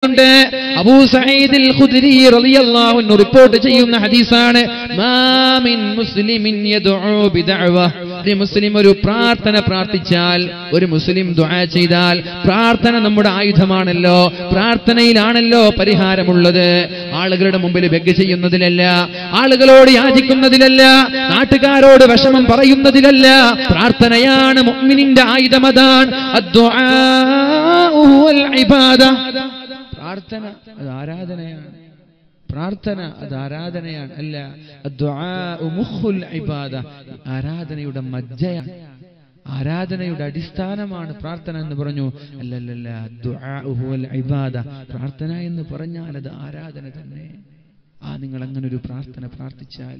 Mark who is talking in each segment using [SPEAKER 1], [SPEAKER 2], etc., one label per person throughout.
[SPEAKER 1] അബൂ സഈദ് അൽ ഖുദ്രി റളിയല്ലാഹു അൻഹു റിപ്പോർട്ട് ചെയ്യുന്ന ഹദീസാണ്, മാ മിൻ മുസ്ലിമിൻ യദ്ഉ ബിദഅവ, ഒരു മുസ്ലിം ഒരു പ്രാർത്ഥന പ്രാർത്ഥിച്ചാൽ, ഒരു മുസ്ലിം ദുആ ചെയ്താൽ, പ്രാർത്ഥന നമ്മുടെ ആയുധമാണല്ലോ, പ്രാർത്ഥനയിലാണല്ലോ പരിഹാരമുള്ളത്. ആളുകളുടെ മുമ്പിൽ ബെഗ് ചെയ്യുന്നതിലല്ല, ആളുകളോട് യാചിക്കുന്നതിലല്ല, നാട്ടുകാരോട് വിഷമം പറയുന്നതിലല്ല. പ്രാർത്ഥനയാണ് മുഅ്മിനിന്റെ ആയുധം. അതാണ് അദ്ദുആഉ വൽ ഇബാദ. പ്രാർത്ഥന അത് ആരാധനയാണ്, പ്രാർത്ഥന അത് ആരാധനയാണ്. അല്ല, അദ്ദുആഉ മുഖുൽ ഇബാദ, ആരാധനയുടെ മജ്ജയാണ്, ആരാധനയുടെ അടിസ്ഥാനമാണ് പ്രാർത്ഥന എന്ന് പറഞ്ഞു. അല്ലല്ല, അദ്ദുആഉ ഹുവൽ ഇബാദ, പ്രാർത്ഥന എന്ന് പറഞ്ഞാൽ അത് ആരാധന തന്നെ. നിങ്ങൾ അങ്ങനെ ഒരു പ്രാർത്ഥന പ്രാർത്ഥിച്ചാൽ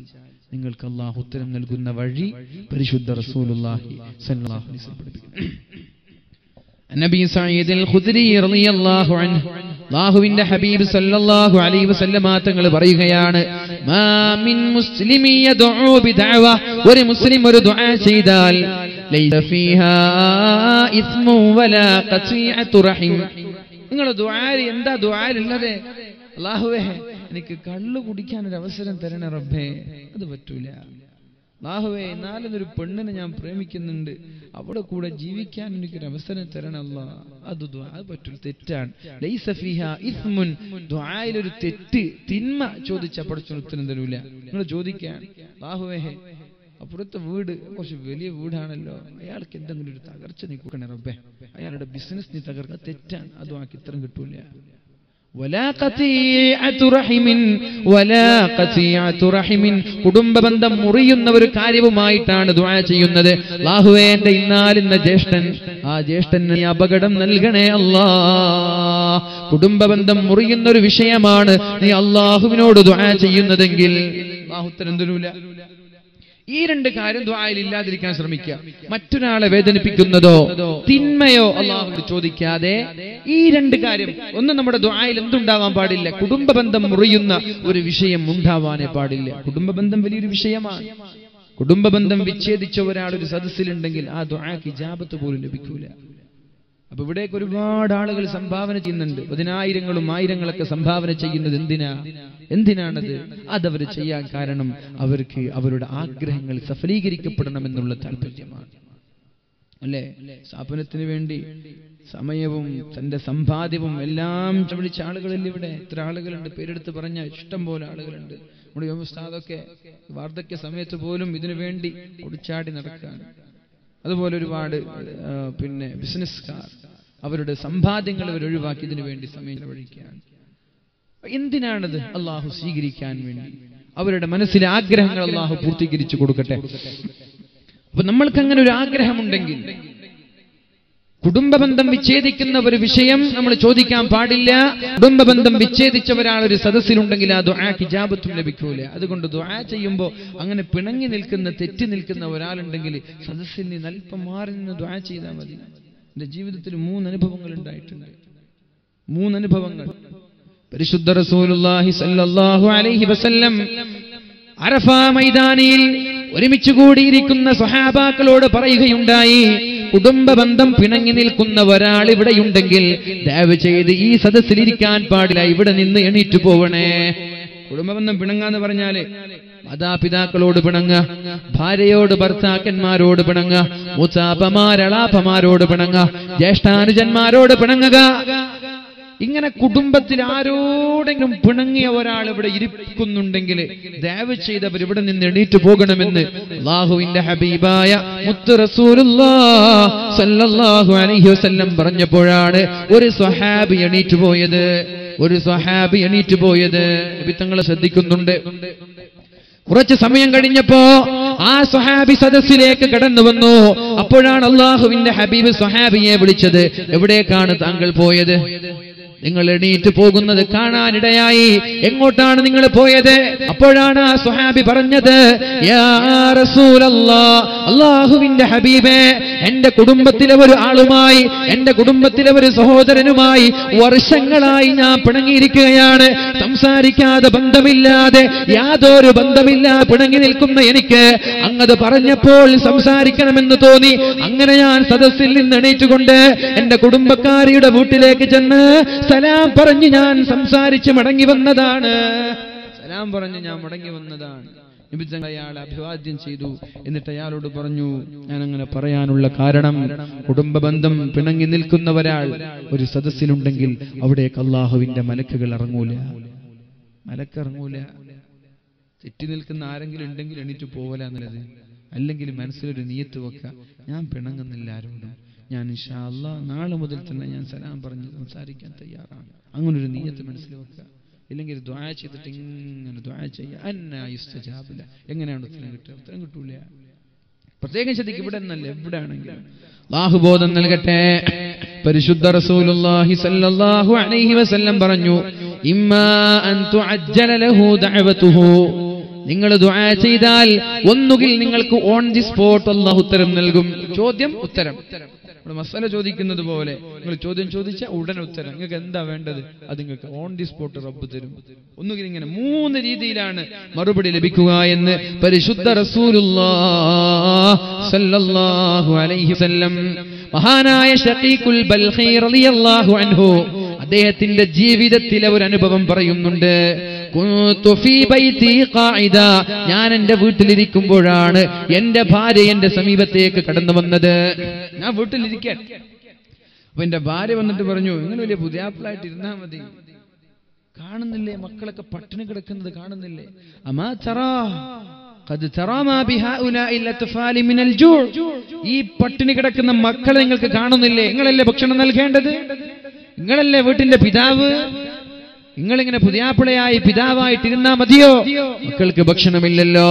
[SPEAKER 1] നിങ്ങൾക്ക് അല്ലാഹു ഉത്തരം നൽകുന്ന വഴി പരിശുദ്ധ റസൂലുള്ളാഹി സ്വല്ലല്ലാഹു അലൈഹി വസല്ലം പഠിപ്പിക്കുന്നു. നബി സഈദ് അൽ ഖുദ്രി റളിയല്ലാഹു അൻഹു, അല്ലാഹുവിന്റെ ഹബീബ് സല്ലല്ലാഹു അലൈഹി വസല്ലം തങ്ങൾ പറയുകയാണ്, മാ മിൻ മുസ്ലിമി യദ്ഉ ബിദഅവ, ഒരു മുസ്ലിം ഒരു ദുആ ചെയ്താൽ, ലൈസ ഫീഹാ ഇസ്മു വലാ ഖതീഅതു റഹിം. നിങ്ങൾ ദുആയിൽ എന്താ ദുആയിലുള്ളത്? അല്ലാഹുവേ എനിക്ക് കള്ളു കുടിക്കാൻ ഒരു അവസരം തരണേ റബ്ബേ. അത് പറ്റൂല. അല്ലാഹുവേ നാലൊരു പെണ്ണിനെ ഞാൻ പ്രേമിക്കുന്നുണ്ട്, അവിടെ കൂടെ ജീവിക്കാൻ എനിക്കൊരു അവസരം തരണം അല്ലാഹ്. അത് പറ്റൂല, തെറ്റാണ്. ലൈസ ഫീഹാ ഇസ്മുൻ, ദുആയിൽ ഒരു തെറ്റ് തിന്മ ചോദിച്ചാൽ പടച്ചോൻ ഉത്തരം തരൂല. നിങ്ങൾ ചോദിക്കാൻ, അല്ലാഹുവേ അപ്പുറത്തെ വീട് കുറച്ച് വലിയ വീടാണല്ലോ, അയാൾക്ക് എന്തെങ്കിലും ഒരു തകർച്ച നീ കൊടുക്കണേ റബ്ബേ, അയാളുടെ ബിസിനസ് നീ തകർക്കുക. തെറ്റാണ്, അത് ആക്കി ഇത്തരം കിട്ടൂല. വലാ ഖതീഅതു റഹിമിൻ, വലാ ഖതീഅതു റഹിമിൻ, കുടുംബ ബന്ധം മുറിയുന്ന ഒരു കാര്യവുമായിട്ടാണ് ദുആ ചെയ്യുന്നത്. അല്ലാഹുവേ എൻ്റെ ഇന്നാലിന്ന ജ്യേഷ്ഠൻ, ആ ജ്യേഷ്ഠന് നീ അപകടം നൽകണേ അല്ലാഹ്. കുടുംബ ബന്ധം മുറിയുന്ന ഒരു വിഷയമാണ് നീ അല്ലാഹുവിനോട് ദുആ ചെയ്യുന്നതെങ്കിൽ അല്ലാഹു ഉത്തരം തരൂല. ഈ രണ്ട് കാര്യം ദുആയിൽ ഇല്ലാതിരിക്കാൻ ശ്രമിക്കുക. മറ്റൊരാളെ വേദനിപ്പിക്കുന്നതോ തിന്മയോ അല്ലാഹുവോട് ചോദിക്കാതെ ഈ രണ്ട് കാര്യം. ഒന്ന്, നമ്മുടെ ദുആയിൽ എന്തുണ്ടാവാൻ പാടില്ല? കുടുംബ ബന്ധം മുറിയുന്ന ഒരു വിഷയം ഉണ്ടാവാനേ പാടില്ല. കുടുംബ ബന്ധം വലിയൊരു വിഷയമാണ്. കുടുംബ ബന്ധം വിച്ഛേദിച്ച ഒരാൾ ഒരു സദസ്സിലുണ്ടെങ്കിൽ ആ ദുആക്ക് ഇജാബത്ത് പോലും ലഭിക്കൂല. അപ്പൊ ഇവിടേക്ക് ഒരുപാട് ആളുകൾ സംഭാവന ചെയ്യുന്നുണ്ട്. 10,000-ങ്ങളും 1000-ങ്ങളൊക്കെ സംഭാവന ചെയ്യുന്നത് എന്തിനാണത്? അതവർ ചെയ്യാൻ കാരണം അവർക്ക് അവരുടെ ആഗ്രഹങ്ങൾ സഫലീകരിക്കപ്പെടണമെന്നുള്ള താല്പര്യമാണ്. അല്ലേ? സ്ഥാപനത്തിന് വേണ്ടി സമയവും തന്റെ സമ്പാദ്യവും എല്ലാം ചെലവഴിച്ച ആളുകളിൽ ഇവിടെ എത്ര ആളുകളുണ്ട്? പേരെടുത്ത് പറഞ്ഞ ഇഷ്ടം പോലെ ആളുകളുണ്ട്. നമ്മുടെ ഉസ്താദൊക്കെ വാർദ്ധക്യ സമയത്ത് പോലും ഇതിനു വേണ്ടി ഒടിച്ചാടി നടക്കുകയാണ്. അതുപോലെ ഒരുപാട് ബിസിനസ്സുകാർ അവരുടെ സമ്പാദ്യങ്ങൾ അവർ ഒഴിവാക്കി ഇതിനു വേണ്ടി സമയം ചെലവഴിക്കുകയാണ്. എന്തിനാണത്? അള്ളാഹു സ്വീകരിക്കാൻ വേണ്ടി. അവരുടെ മനസ്സിലെ ആഗ്രഹങ്ങൾ അള്ളാഹു പൂർത്തീകരിച്ചു കൊടുക്കട്ടെ. അപ്പൊ നമ്മൾക്ക് അങ്ങനെ ഒരു ആഗ്രഹമുണ്ടെങ്കിൽ കുടുംബബന്ധം വിച്ഛേദിക്കുന്ന ഒരു വിഷയം നമ്മൾ ചോദിക്കാൻ പാടില്ല. കുടുംബബന്ധം വിച്ഛേദിച്ച ഒരാൾ ഒരു സദസ്സിലുണ്ടെങ്കിൽ ആ ദുആക്ക് ഇജാബത്തും ലഭിക്കൂല. അതുകൊണ്ട് ദുആ ചെയ്യുമ്പോൾ അങ്ങനെ പിണങ്ങി നിൽക്കുന്ന, തെറ്റി നിൽക്കുന്ന ഒരാളുണ്ടെങ്കിൽ സദസ്സിൽ നിന്ന് അല്പം മാറി നിന്ന് ദുആ ചെയ്താൽ മതി. എന്റെ ജീവിതത്തിൽ 3 അനുഭവങ്ങൾ ഉണ്ടായിട്ടുണ്ട്. 3 അനുഭവങ്ങൾ. പരിശുദ്ധ റസൂലുള്ളാഹി സ്വല്ലല്ലാഹു അലൈഹി വസല്ലം അറഫ മൈതാനിയിൽ ഒരുമിച്ച് കൂടിയിരിക്കുന്ന സ്വഹാബാക്കളോട് പറയുകയുണ്ടായി, കുടുംബ ബന്ധം പിണങ്ങി നിൽക്കുന്ന ഒരാൾ ഇവിടെയുണ്ടെങ്കിൽ ദയവ് ചെയ്ത് ഈ സദസ്സിലിരിക്കാൻ പാടില്ല, ഇവിടെ നിന്ന് എണീറ്റ് പോവണേ. കുടുംബബന്ധം പിണങ്ങാന്ന് പറഞ്ഞാല് മാതാപിതാക്കളോട് പിണങ്ങ, ഭാര്യയോട് ഭർത്താക്കന്മാരോട് പിണങ്ങ, മൂത്താപ്പമാരളാപ്പമാരോട് പിണങ്ങ, ജ്യേഷ്ഠാനുജന്മാരോട് പിണങ്ങുക. ഇങ്ങനെ കുടുംബത്തിൽ ആരോടെങ്കിലും പിണങ്ങിയ ഒരാൾ ഇവിടെ ഇരിക്കുന്നുണ്ടെങ്കിൽ ദയവ് ചെയ്തവർ ഇവിടെ നിന്ന് എണീറ്റ് പോകണമെന്ന് അല്ലാഹുവിന്റെ ഹബീബായ മുത്ത് റസൂലുള്ളാഹി സ്വല്ലല്ലാഹു അലൈഹി വസല്ലം പറഞ്ഞപ്പോഴാണ് ഒരു സ്വഹാബി എണീറ്റ് പോയത്. നബി തങ്ങളെ ശ്രദ്ധിക്കുന്നുണ്ട്. കുറച്ച് സമയം കഴിഞ്ഞപ്പോ ആ സ്വഹാബി സദസ്സിലേക്ക് കടന്നു വന്നു. അപ്പോഴാണ് അല്ലാഹുവിന്റെ ഹബീബ് സ്വഹാബിയെ വിളിച്ചത്. എവിടേക്കാണ് താങ്കൾ പോയത്? നിങ്ങൾ എണീറ്റ് പോകുന്നത് കാണാനിടയായി. എങ്ങോട്ടാണ് നിങ്ങൾ പോയത്? അപ്പോഴാണ് ആ സ്വഹാബി പറഞ്ഞത്, യാ റസൂലല്ലാഹ്, അല്ലാഹുവിന്റെ ഹബീബേ, എന്റെ കുടുംബത്തിലെ ഒരു ആളുമായി, എന്റെ കുടുംബത്തിലെ ഒരു സഹോദരനുമായി വർഷങ്ങളായി ഞാൻ പിണങ്ങിയിരിക്കുകയാണ്. സംസാരിക്കാതെ, ബന്ധമില്ലാതെ, യാതൊരു ബന്ധമില്ലാതെ പിണങ്ങി നിൽക്കുന്ന എനിക്ക് അങ്ങത് പറഞ്ഞപ്പോൾ സംസാരിക്കണമെന്ന് തോന്നി. അങ്ങനെ ഞാൻ സദസ്സിൽ നിന്ന് എണീറ്റുകൊണ്ട് എന്റെ കുടുംബക്കാരിയുടെ വീട്ടിലേക്ക് ചെന്ന് സലാം പറഞ്ഞ് ഞാൻ സംസാരിച്ച് മടങ്ങി വന്നതാണ്. സലാം പറഞ്ഞ് ഞാൻ മടങ്ങി വന്നതാണ്. നബി തങ്ങൾ അയാളെ അഭിവാദ്യം ചെയ്തു. എന്നിട്ട് അയാളോട് പറഞ്ഞു, ഞാൻ അങ്ങനെ പറയാനുള്ള കാരണം, കുടുംബ ബന്ധം പിണങ്ങി നിൽക്കുന്ന ഒരാൾ ഒരു സദസ്സിലുണ്ടെങ്കിൽ അവിടേക്ക് അള്ളാഹുവിന്റെ മലക്കുകൾ ഇറങ്ങൂല. മലക്കിറങ്ങൂല. തെറ്റി നിൽക്കുന്ന ആരെങ്കിലും ഉണ്ടെങ്കിൽ എണീറ്റ് പോവല എന്നുള്ളത്. അല്ലെങ്കിൽ മനസ്സിലൊരു നിയത്ത് വെക്ക, ഞാൻ പിണങ്ങുന്നില്ല ആരോടും, ഞാൻ ഇൻഷാ അല്ലാഹ് നാളെ മുതൽ തന്നെ ഞാൻ സലാം പറഞ്ഞ് സംസാരിക്കാൻ തയ്യാറാണ്. അങ്ങനൊരു നിയത്ത് മനസ്സിൽ വെക്കുക. ഇല്ലെങ്കിൽ ദുആ ചെയ്തിട്ട് ഇങ്ങനെ ദുആ ചെയ്യുക. അന്നാ യുസ്തജാബു ലഹ്. എങ്ങനെയാണ് ഉത്തരം കിട്ടുക? ഉത്തരം കിട്ടൂല. പ്രത്യേകം ശ്രദ്ധിക്കുക, ഇവിടെ എന്നല്ല എവിടെയാണെങ്കിലും അല്ലാഹു ബോധം നൽകട്ടെ. പരിശുദ്ധ റസൂലുള്ളാഹി സ്വല്ലല്ലാഹു അലൈഹി വസല്ലം പറഞ്ഞു, ഇമ്മാ അൻ തുഅജ്ജല ലഹു ദഅവതുഹു. നിങ്ങൾ ദുആ ചെയ്താൽ ഒന്നുകിൽ നിങ്ങൾക്ക് ഓൺ ദി സ്പോട്ട് അല്ലാഹു ഉത്തരം നൽകും. ചോദ്യം ഉത്തരം. ഇവിടെ മസല ചോദിക്കുന്നത് പോലെ നിങ്ങൾ ചോദ്യം ചോദിച്ചാൽ ഉടനെ ഉത്തരം. നിങ്ങൾക്ക് എന്താ വേണ്ടത് അത് നിങ്ങൾക്ക് ഓൺ ദി സ്പോട്ട് റബ്ബ് തരും. ഒന്നുകിൽ ഇങ്ങനെ 3 രീതിയിലാണ് മറുപടി ലഭിക്കുക എന്ന് പരിശുദ്ധ റസൂലുള്ളാഹി സ്വല്ലല്ലാഹു അലൈഹി വസല്ലം. മഹാനായ ശഖീഖുൽ ബൽഖി റളിയല്ലാഹു അൻഹു അദ്ദേഹത്തിന്റെ ജീവിതത്തിലെ ഒരു അനുഭവം പറയുന്നുണ്ട്. ഞാൻ എന്റെ വീട്ടിലിരിക്കുമ്പോഴാണ് എന്റെ ഭാര്യ എന്റെ സമീപത്തേക്ക് കടന്നു വന്നത്. ഞാൻ വീട്ടിലിരിക്കാൻ, അപ്പൊ എന്റെ ഭാര്യ വന്നിട്ട് പറഞ്ഞു, നിങ്ങൾ വലിയ പുതിയാപ്പിളായിട്ട് ഇരുന്നാ മതി, കാണുന്നില്ലേ മക്കളൊക്കെ പട്ടിണി കിടക്കുന്നത് കാണുന്നില്ലേ? ഈ പട്ടിണി കിടക്കുന്ന മക്കളെ നിങ്ങൾക്ക് കാണുന്നില്ലേ? നിങ്ങളല്ലേ ഭക്ഷണം നൽകേണ്ടത്, നിങ്ങളല്ലേ വീട്ടിന്റെ പിതാവ്, നിങ്ങളിങ്ങനെ പുതിയാപ്പിളയായി പിതാവായിട്ടിരുന്നാ മതിയോ? മക്കൾക്ക് ഭക്ഷണമില്ലല്ലോ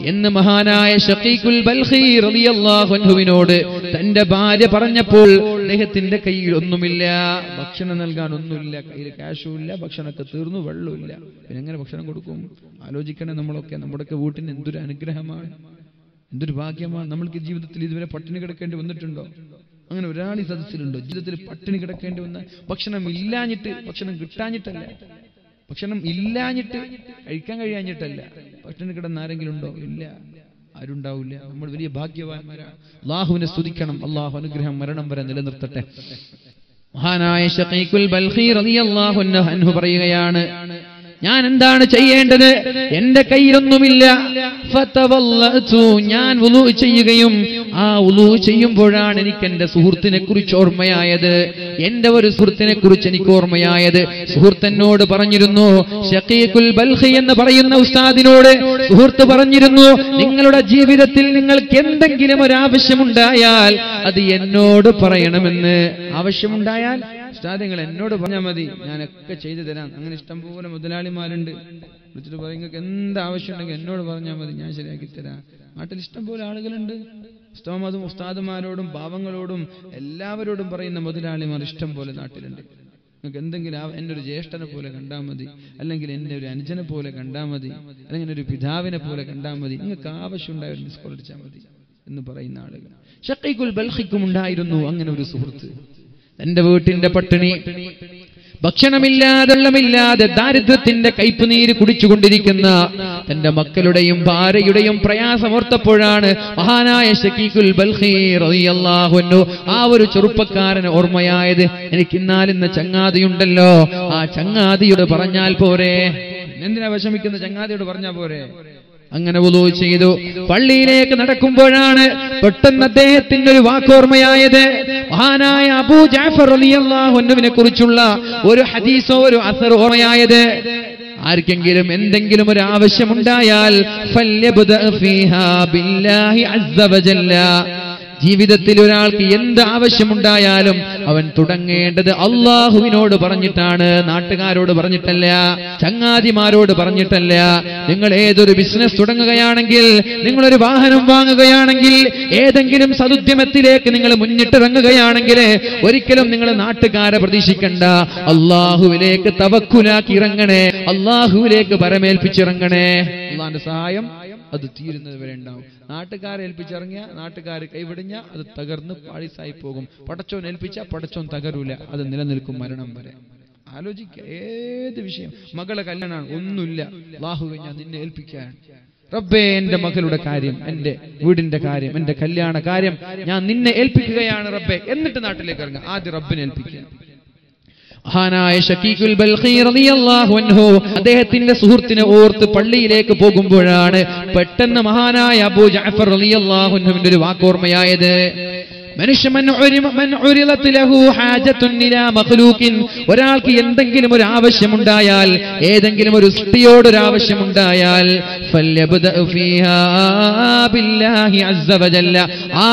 [SPEAKER 1] എന്ന് മഹാനായ ശഖീഖുൽ ബൽഖി റളിയല്ലാഹു അൻഹുവിനോട് തന്റെ ഭാര്യ പറഞ്ഞപ്പോൾ അദ്ദേഹത്തിന്റെ കയ്യിൽ ഒന്നുമില്ല, ഭക്ഷണം നൽകാൻ ഒന്നുമില്ല, കയ്യിൽ ക്യാഷും ഇല്ല, ഭക്ഷണമൊക്കെ തീർന്നു, വെള്ളമില്ല. പിന്നെ എങ്ങനെ ഭക്ഷണം കൊടുക്കും? ആലോചിക്കണേ. നമ്മുടെയൊക്കെ വീട്ടിന് എന്തൊരു അനുഗ്രഹമാണ്, എന്തൊരു ഭാഗ്യമാണ്. നമ്മൾക്ക് ജീവിതത്തിൽ ഇതുവരെ പട്ടിണി കിടക്കേണ്ടി വന്നിട്ടുണ്ടോ? അങ്ങനെ ഒരാൾ ഈ സദസ്സിലുണ്ടോ ജീവിതത്തിൽ പട്ടിണി കിടക്കേണ്ടി വന്ന? ഭക്ഷണം ഇല്ലാഞ്ഞിട്ട്, ഭക്ഷണം കിട്ടാഞ്ഞിട്ടല്ല, ഭക്ഷണം ഇല്ലാഞ്ഞിട്ട് കഴിക്കാൻ കഴിയാഞ്ഞിട്ടല്ല. പട്ടിണി കിടന്ന ആരെങ്കിലും ഉണ്ടോ? ഇല്ല, ആരുണ്ടാവില്ല. നമ്മൾ വലിയ ഭാഗ്യവാന്മാരാണ്. അല്ലാഹുവിനെ സ്തുതിക്കണം. അല്ലാഹു അനുഗ്രഹം മരണം വരെ നിലനിർത്തട്ടെ. മഹാനായ ശഖീഖുൽ ബൽഖി റളിയല്ലാഹു അൻഹു പറയുകയാണ്, ഞാൻ എന്താണ് ചെയ്യേണ്ടത്? എന്റെ കയ്യിലൊന്നുമില്ല. ഫതവല്ലതു, ഞാൻ വുളൂ ചെയ്യുകയും ആ വുളൂ ചെയ്യുമ്പോഴാണ് എനിക്ക് എന്റെ സുഹൃത്തിനെ കുറിച്ച് ഓർമ്മയായത്. എന്റെ ഒരു സുഹൃത്തിനെ കുറിച്ച് എനിക്ക് ഓർമ്മയായത്. സുഹൃത്തിനോട് പറഞ്ഞിരുന്നു, ശഖീഖുൽ ബൽഖി എന്ന് പറയുന്ന ഉസ്താദിനോട് സുഹൃത്ത് പറഞ്ഞിരുന്നു, നിങ്ങളുടെ ജീവിതത്തിൽ നിങ്ങൾക്ക് എന്തെങ്കിലും ഒരു ആവശ്യമുണ്ടായാൽ അത് എന്നോട് പറയണമെന്ന്. ആവശ്യമുണ്ടായാൽ ഉസ്താദ് നിങ്ങൾ എന്നോട് പറഞ്ഞാൽ മതി, ഞാനൊക്കെ ചെയ്തു തരാം. അങ്ങനെ ഇഷ്ടംപോലെ മുതലാളിമാരുണ്ട്. വിളിച്ചിട്ട് പറയും, നിങ്ങൾക്ക് എന്ത് ആവശ്യം ഉണ്ടെങ്കിൽ എന്നോട് പറഞ്ഞാൽ മതി, ഞാൻ ശരിയാക്കി തരാം. നാട്ടിൽ ഇഷ്ടംപോലെ ആളുകളുണ്ട്. ഉസ്താദുമാരോടും പാവങ്ങളോടും എല്ലാവരോടും പറയുന്ന മുതലാളിമാർ ഇഷ്ടം പോലെ നാട്ടിലുണ്ട്. നിങ്ങൾക്ക് എന്തെങ്കിലും എന്റെ ഒരു ജ്യേഷ്ഠനെ പോലെ കണ്ടാൽ മതി, അല്ലെങ്കിൽ എന്റെ ഒരു അനുജനെ പോലെ കണ്ടാൽ മതി, അല്ലെങ്കിൽ ഒരു പിതാവിനെ പോലെ കണ്ടാൽ മതി, നിങ്ങൾക്ക് ആവശ്യമുണ്ടായ ഒരു മിസ് കോൾ അടിച്ചാൽ മതി എന്ന് പറയുന്ന ആളുകൾ. ശഖീഖുൽ ബൽഖിക്കും ഉണ്ടായിരുന്നു അങ്ങനെ ഒരു സുഹൃത്ത്. തന്റെ വീട്ടിന്റെ പട്ടിണി, ഭക്ഷണമില്ലാതെ വെള്ളമില്ലാതെ ദാരിദ്ര്യത്തിന്റെ കയ്പുനീര് കുടിച്ചുകൊണ്ടിരിക്കുന്ന തന്റെ മക്കളുടെയും ഭാര്യയുടെയും പ്രയാസമോർത്തപ്പോഴാണ് മഹാനായ ശഖീഖുൽ ബൽഖി റളിയല്ലാഹു അൻഹു ആ ഒരു ചെറുപ്പക്കാരന് ഓർമ്മയായത്. എനിക്ക് ഇന്നാലിന്ന ചങ്ങാതിയുണ്ടല്ലോ, ആ ചങ്ങാതിയോട് പറഞ്ഞാൽ പോരെ, എന്തിനാ വിഷമിക്കുന്ന? ചങ്ങാതിയോട് പറഞ്ഞാൽ പോരെ. അങ്ങനെ വുളൂ ചെയ്തു. പള്ളിയിലേക്ക് നടക്കുമ്പോഴാണ് പെട്ടെന്ന് അദ്ദേഹത്തിന്റെ ഒരു വാക്കോർമ്മയായത്. മഹാനായ അബൂ ജഅഫർ റളിയല്ലാഹു അൻഹുവിനെ കുറിച്ചുള്ള ഒരു ഹദീസോ ഒരു അസർ ഓർമ്മയായത്. ആർക്കെങ്കിലും എന്തെങ്കിലും ഒരു ആവശ്യമുണ്ടായാൽ ഫല്യബ്ദഅ ഫീഹാ ബില്ലാഹി അസ്സ വജല്ല. ജീവിതത്തിൽ ഒരാൾക്ക് എന്ത് ആവശ്യമുണ്ടായാലും അവൻ തുടങ്ങേണ്ടത് അള്ളാഹുവിനോട് പറഞ്ഞിട്ടാണ്, നാട്ടുകാരോട് പറഞ്ഞിട്ടല്ല, ചങ്ങാതിമാരോട് പറഞ്ഞിട്ടല്ല. നിങ്ങൾ ഏതൊരു ബിസിനസ് തുടങ്ങുകയാണെങ്കിൽ, നിങ്ങളൊരു വാഹനം വാങ്ങുകയാണെങ്കിൽ, ഏതെങ്കിലും സദുദ്യമത്തിലേക്ക് നിങ്ങൾ മുന്നിട്ടിറങ്ങുകയാണെങ്കിൽ ഒരിക്കലും നിങ്ങൾ നാട്ടുകാരെ പ്രതീക്ഷിക്കണ്ട. അള്ളാഹുവിലേക്ക് തവക്കുലാക്കി ഇറങ്ങണേ, അള്ളാഹുവിലേക്ക് പരമേൽപ്പിച്ചിറങ്ങണേ. അള്ളാന്റെ സഹായം അത് തീരുന്നത് വരെ ഉണ്ടാവും. നാട്ടുകാരെ ഏൽപ്പിച്ചിറങ്ങിയ, നാട്ടുകാർ കൈവിടിഞ്ഞ അത് തകർന്ന് പാളിസായി പോകും. പടച്ചോൻ ഏൽപ്പിച്ച പടച്ചോൻ തകരൂല, അത് നിലനിൽക്കും മരണം വരെ. ആലോചിക്ക, ഏത് വിഷയം, മകളെ കല്യാണമാണ്, ഒന്നുമില്ല, അല്ലാഹുവേ ഞാൻ നിന്നെ ഏൽപ്പിക്കാൻ, റബ്ബേ എന്റെ മകളുടെ കാര്യം, എന്റെ വീടിന്റെ കാര്യം, എന്റെ കല്യാണ കാര്യം ഞാൻ നിന്നെ ഏൽപ്പിക്കുകയാണ് റബ്ബേ. എന്നിട്ട് നാട്ടിലേക്ക് ഇറങ്ങുക, ആദ്യം റബ്ബിനെ ഏൽപ്പിക്കുക. മഹാനായ ഷക്കീഖുൽ ബൽഖി റളിയല്ലാഹു അൻഹു അദ്ദേഹത്തിന്റെ സുഹൃത്തിനെ ഓർത്ത് പള്ളിയിലേക്ക് പോകുമ്പോഴാണ് പെട്ടെന്ന് മഹാനായ അബൂ ജഅഫർ റളിയല്ലാഹു അൻഹുവിന്റെ ഒരു വാക്കോർമ്മയായത്. ഒരാൾക്ക് എന്തെങ്കിലും ഒരു ആവശ്യമുണ്ടായാൽ, ഏതെങ്കിലും ഒരു സൃഷ്ടിയോടൊരു ആവശ്യമുണ്ടായാൽ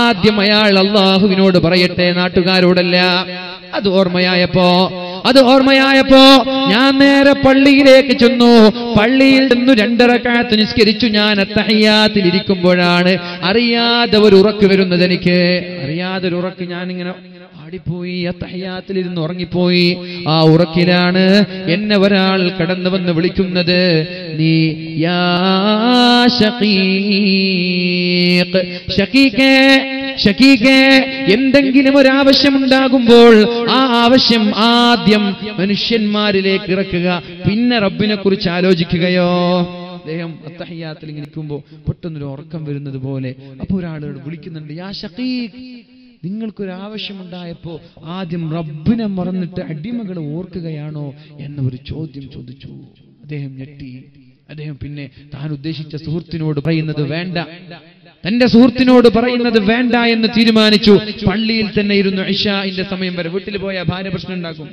[SPEAKER 1] ആദ്യം അയാൾ അല്ലാഹുവിനോട് പറയട്ടെ, നാട്ടുകാരോടല്ല. അത് ഓർമ്മയായപ്പോ ഞാൻ നേരെ പള്ളിയിലേക്ക് ചെന്നു. പള്ളിയിൽ നിന്ന് 2 റക്അത്ത് നിസ്കരിച്ചു. ഞാൻ അത്തഹിയ്യാത്തിൽ ഇരിക്കുമ്പോഴാണ് അറിയാതെ ഒരു ഉറക്ക് വരുന്നത്. അറിയാതെ ഒരു ഉറക്ക്, ഞാനിങ്ങനെ ആടിപ്പോയി, അത്തഹിയ്യാത്തിൽ ഇരുന്ന് ഉറങ്ങിപ്പോയി. ആ ഉറക്കിലാണ് എന്നെ ഒരാൾ കടന്നു വന്ന് വിളിക്കുന്നത്, നീ യാ ഷഖീഖ്, ഷക്കീഖേ, എന്തെങ്കിലും ഒരു ആവശ്യമുണ്ടാകുമ്പോൾ ആ ആവശ്യം ആദ്യം മനുഷ്യന്മാരിലേക്ക് ഇറക്കുക, പിന്നെ റബ്ബിനെ കുറിച്ച് ആലോചിക്കുകയോ. അദ്ദേഹം അത്തഹിയ്യാത്തിൽ ഇങ്ങനെ ഇരിക്കുമ്പോൾ പെട്ടെന്നൊരു ഉറക്കം വരുന്നത് പോലെ അപ്പൊ ഒരാളോട് വിളിക്കുന്നുണ്ട്, യാ ഷഖീഖ്, നിങ്ങൾക്കൊരു ആവശ്യമുണ്ടായപ്പോ ആദ്യം റബ്ബിനെ മറന്നിട്ട് അടിമകളെ ഓർക്കുകയാണോ എന്നൊരു ചോദ്യം ചോദിച്ചു. അദ്ദേഹം ഞെട്ടി. അദ്ദേഹം പിന്നെ താൻ ഉദ്ദേശിച്ച സുഹൃത്തിനോട് പറയുന്നത് വേണ്ട, തന്റെ സുഹൃത്തിനോട് പറയുന്നത് വേണ്ട എന്ന് തീരുമാനിച്ചു. പള്ളിയിൽ തന്നെ ഇരുന്നു ഇശാഇന്റെ സമയം വരെ. വീട്ടിൽ പോയ ഭാര്യ പ്രശ്നം ഉണ്ടാക്കും.